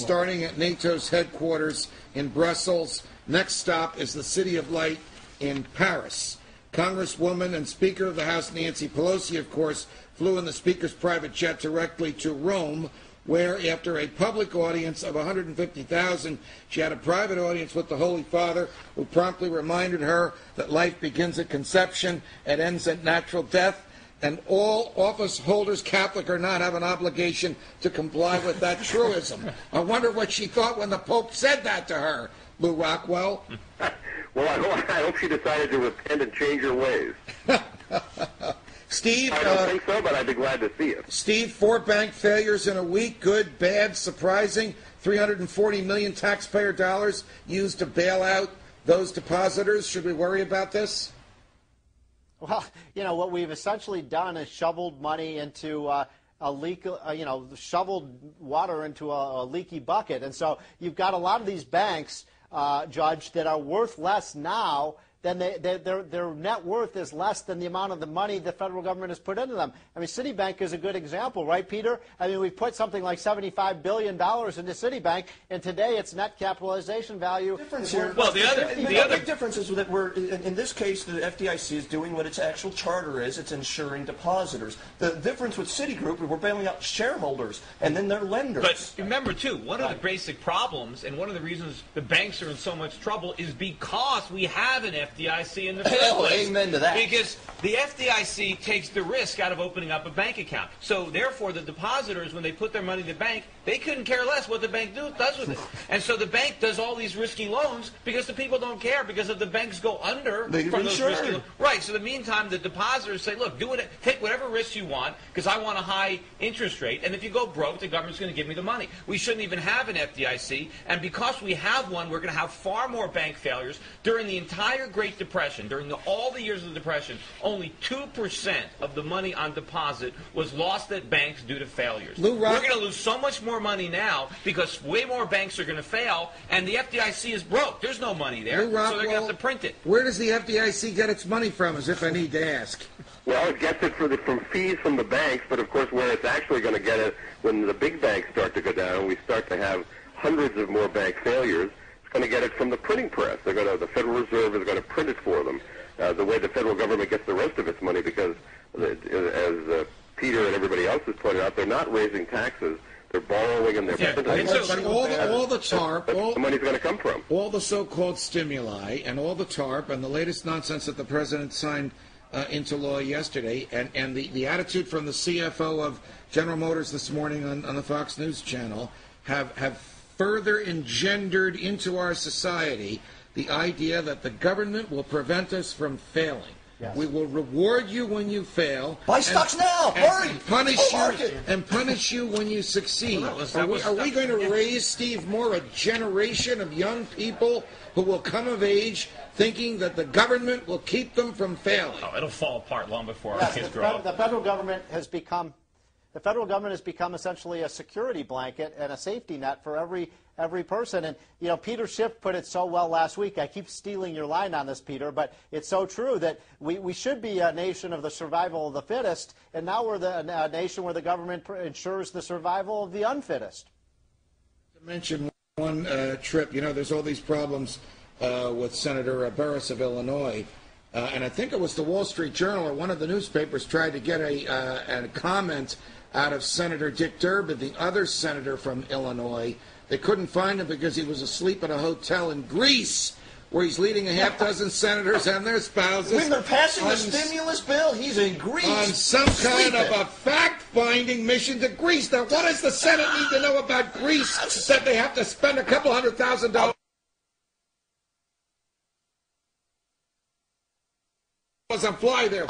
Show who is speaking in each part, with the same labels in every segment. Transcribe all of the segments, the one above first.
Speaker 1: Starting at NATO's headquarters in Brussels. Next stop is the City of Light in Paris. Congresswoman and Speaker of the House Nancy Pelosi, of course, flew in the Speaker's private jet directly to Rome, where after a public audience of 150,000, she had a private audience with the Holy Father, who promptly reminded her that life begins at conception and ends at natural death, and all office holders, Catholic or not, have an obligation to comply with that truism. I wonder what she thought when the Pope said that to her, Lew Rockwell.
Speaker 2: Well, I hope she decided to repent and change her ways.
Speaker 1: Steve,
Speaker 2: I don't think so, but I'd be glad to see it.
Speaker 1: Steve, 4 bank failures in a week. Good, bad, surprising. 340 million taxpayer dollars used to bail out those depositors. Should we worry about this?
Speaker 3: Well, what we've essentially done is shoveled money into a leak, shoveled water into a leaky bucket. And so you've got a lot of these banks, Judge, that are worth less now than their net worth is less than the amount of the money the federal government has put into them. I mean, Citibank is a good example, right, Peter? I mean, we've put something like $75 billion into Citibank, and today its net capitalization value is worth
Speaker 4: the big difference is that we're, in this case, the FDIC is doing what its actual charter is. It's insuring depositors. The difference with Citigroup, we're bailing out shareholders, and then their lenders.
Speaker 5: But remember, too, one of the basic problems, and one of the reasons the banks are in so much trouble, is because we have an FDIC in the first place.
Speaker 4: Amen to that.
Speaker 5: Because the FDIC takes the risk out of opening up a bank account. So therefore, the depositors, when they put their money in the bank, they couldn't care less what the bank does with it. And so the bank does all these risky loans because the people don't care, because if the banks go under from those risky loans. Right. So in the meantime, the depositors say, look, take whatever risks you want because I want a high interest rate. And if you go broke, the government's going to give me the money. We shouldn't even have an FDIC. And because we have one, we're going to have far more bank failures. During the entire Great Depression, during all the years of the Depression, only 2% of the money on deposit was lost at banks due to failures. We're going to lose so much more money now because way more banks are going to fail, and the FDIC is broke. There's no money there, so they're going to have to print it.
Speaker 1: Where does the FDIC get its money from, as if I need to ask?
Speaker 2: Well, it gets it from fees from the banks, but of course where it's actually going to get it when the big banks start to go down and we start to have hundreds of more bank failures, going to get it from the printing press. The Federal Reserve is going to print it for them, the way the federal government gets the rest of its money, because as Peter and everybody else has pointed out, they're not raising taxes. They're borrowing and they're printing.
Speaker 1: But all the TARP,
Speaker 2: the money's going to come from.
Speaker 1: All the so-called stimuli and all the TARP and the latest nonsense that the president signed into law yesterday, and the attitude from the CFO of General Motors this morning on the Fox News channel have further engendered into our society the idea that the government will prevent us from failing. Yes. We will reward you when you fail.
Speaker 4: Buy stocks now. Hurry.
Speaker 1: Punish you when you succeed. Are we going to raise, Steve Moore, a generation of young people who will come of age thinking that the government will keep them from failing?
Speaker 5: Oh, it'll fall apart long before our kids grow up.
Speaker 3: The federal government has become essentially a security blanket and a safety net for every person. And, Peter Schiff put it so well last week. I keep stealing your line on this, Peter, but it's so true that we should be a nation of the survival of the fittest, and now we're a nation where the government ensures the survival of the unfittest.
Speaker 1: To mention one trip, there's all these problems with Senator Burris of Illinois. And I think it was the Wall Street Journal or one of the newspapers tried to get a comment out of Senator Dick Durbin, the other senator from Illinois. They couldn't find him because he was asleep at a hotel in Greece, where he's leading a half dozen senators and their spouses.
Speaker 4: When they're passing the stimulus bill, he's in Greece.
Speaker 1: On some kind of a fact-finding mission to Greece. Now, what does the Senate need to know about Greece that they have to spend a couple $100,000?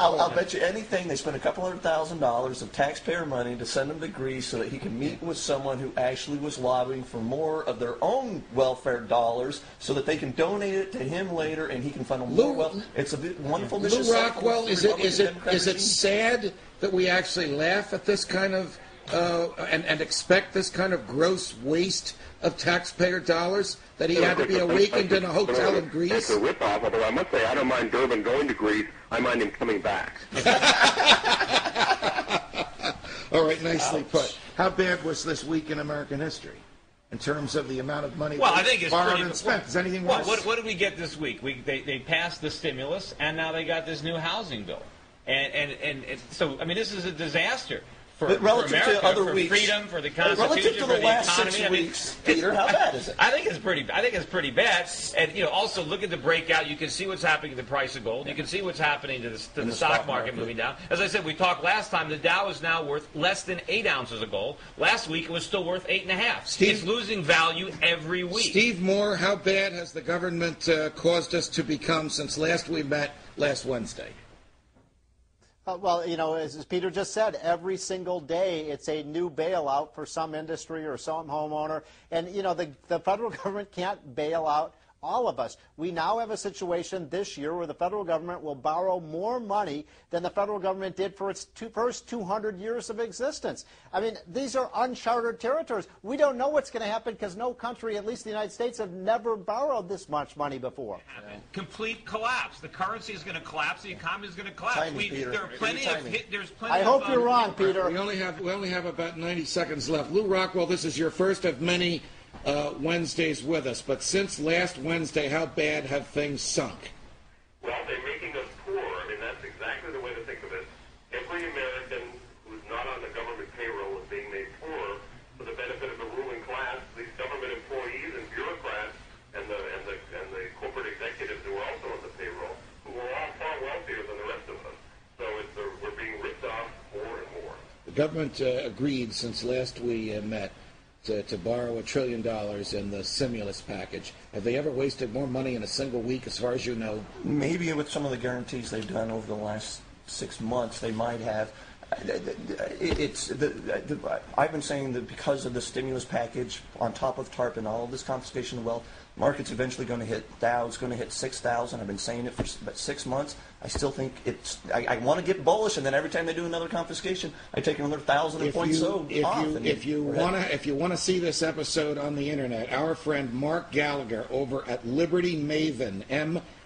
Speaker 4: I'll bet you anything they spent a couple $100,000 of taxpayer money to send him to Greece so that he can meet with someone who actually was lobbying for more of their own welfare dollars so that they can donate it to him later and he can fund them more wealth. It's a wonderful mission.
Speaker 1: Lew Rockwell, is it sad that we actually laugh at this kind of and expect this kind of gross waste of taxpayer dollars, that he had to be awakened in a hotel in Greece?
Speaker 2: It's a ripoff, although I must say I don't mind Durbin going to Greece. I mind him coming back.
Speaker 1: All right, nicely put. How bad was this week in American history? in terms of the amount of money
Speaker 5: I think it's
Speaker 1: borrowed
Speaker 5: pretty,
Speaker 1: and spent. Is anything
Speaker 5: well,
Speaker 1: worse?
Speaker 5: what did we get this week? They passed the stimulus, and now they got this new housing bill. And so, I mean, this is a disaster. For
Speaker 4: relative
Speaker 5: America,
Speaker 4: to other
Speaker 5: for
Speaker 4: weeks,
Speaker 5: freedom, for the Constitution,
Speaker 4: relative to
Speaker 5: for
Speaker 4: the
Speaker 5: the
Speaker 4: last
Speaker 5: economy.
Speaker 4: 6 weeks, Peter, how bad is it?
Speaker 5: I think it's pretty bad. And also look at the breakout. You can see what's happening to the price of gold. You can see what's happening to the stock market moving down. As I said, we talked last time. The Dow is now worth less than 8 ounces of gold. Last week it was still worth 8.5. It's losing value every week.
Speaker 1: Steve Moore, how bad has the government caused us to become since last we met last Wednesday?
Speaker 3: Well, as Peter just said, every single day it's a new bailout for some industry or some homeowner. And, the federal government can't bail out all of us. We now have a situation this year where the federal government will borrow more money than the federal government did for its first 200 years of existence. I mean, these are uncharted territories. We don't know what's going to happen because no country, at least the United States, have never borrowed this much money before.
Speaker 5: Complete collapse. The currency is going to collapse. The economy is going to collapse. There are plenty of.
Speaker 3: I hope you're wrong, Peter.
Speaker 1: We only have about 90 seconds left. Lew Rockwell, this is your first of many Wednesdays with us, but since last Wednesday, how bad have things sunk?
Speaker 2: Well, they're making us poor. I mean, that's exactly the way to think of it. Every American who's not on the government payroll is being made poor for the benefit of the ruling class, these government employees and bureaucrats and the corporate executives who are also on the payroll, who are all far wealthier than the rest of us. So we're being ripped off more and more.
Speaker 1: The government agreed since last we met to borrow $1 trillion in the stimulus package. Have they ever wasted more money in a single week, as far as you know?
Speaker 4: Maybe with some of the guarantees they've done over the last 6 months, they might have. I've been saying that because of the stimulus package on top of TARP and all of this confiscation of wealth, market's eventually going to hit Dow. It's going to hit 6,000. I've been saying it for about 6 months. I still think it's. I want to get bullish, and then every time they do another confiscation, I take another 1,000 points off.
Speaker 1: If you want to see this episode on the internet, our friend Mark Gallagher over at Liberty Maven,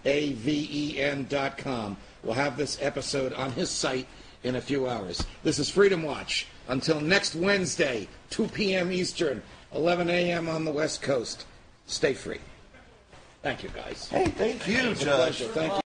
Speaker 1: MAVEN.com, will have this episode on his site in a few hours. This is Freedom Watch. Until next Wednesday, 2 p.m. Eastern, 11 a.m. on the West Coast. Stay free. Thank you, guys.
Speaker 4: Hey, thank you, Judge.
Speaker 1: Thank you.